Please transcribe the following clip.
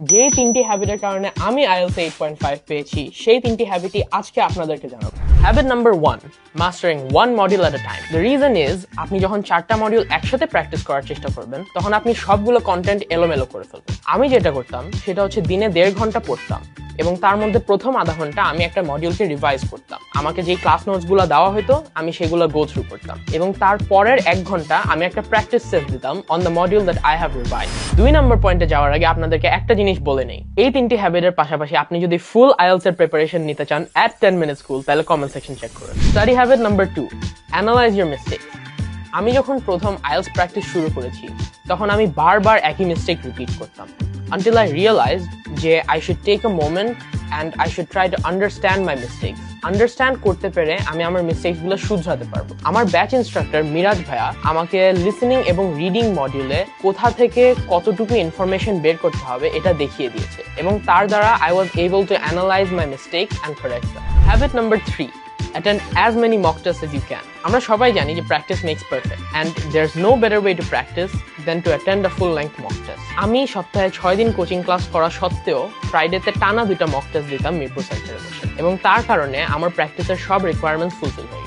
যে তিনটি হ্যাবিটের কারণে আমি আইএলটিএস 8.5 পেয়েছি সেই তিনটি হ্যাবিটই আজকে আপনাদেরকে জানাবো। Habit number 1, mastering one module at a time. The reason is আপনি যখন 4টা মডিউল একসাথে প্র্যাকটিস করার চেষ্টা করবেন তখন আপনি সবগুলো কন্টেন্ট এলোমেলো করে ফেলবেন। আমি যেটা করতাম সেটা হচ্ছে দিনে 1.5 ঘন্টা পড়তাম এবং তার মধ্যে প্রথম আধা ঘন্টা আমি একটা মডিউলকে রিভাইজ করতাম। আমাকে যে ক্লাস নোটসগুলো দেওয়া হতো আমি সেগুলো গো থ্রু করতাম এবং তার পরের 1 ঘন্টা আমি একটা প্র্যাকটিস টেস্ট দিতাম on the module that I have revise. 2 নম্বর পয়েন্টে যাওয়ার আগে আপনাদেরকে একটা জিনিস বলে নেই, এই তিনটি হ্যাবিটের পাশাপাশি আপনি যদি ফুল আইএলটিএস এর প্রিপারেশন নিতে চান এট 10 মিনিট স্কুল তাহলে কমেন্ট সেকশন চেক করুন। Study habit number 2, analyse your mistake. আমি যখন প্রথম আইএলটিএস প্র্যাকটিস শুরু করেছি তখন আমি বারবার একই মিস্টেক রিপিট করতাম until I realized যে I should take a moment and I should try to understand my mistakes. Understand করতে পেরে আমি আমার মিস্টেকসগুলো শুধরাতে পারবো। আমার ব্যাচ ইনস্ট্রাক্টর মিরাজ ভাইয়া আমাকে লিসেনিং এবং রিডিং মডিউলে কোথা থেকে কতটুকু ইনফরমেশন বের করতে হবে এটা দেখিয়ে দিয়েছে এবং তার দ্বারা I was able to analyze my mistakes and correct them. Habit number 3, attend as many mock tests as you can. আমরা সবাই জানি যে practice makes perfect and there's no better way to practice than to attend a full length mock test. আমি সপ্তাহে 6 দিন coaching class করা সত্ত্বেও ফ্রাইডেতে টানা 2টা মক টেস্ট দিতাম মিরপুর সেন্টারে বসে এবং তার কারণে আমার প্র্যাকটিসের সব রিকোয়ারমেন্টস ফুলফিল হয়ে গেছে।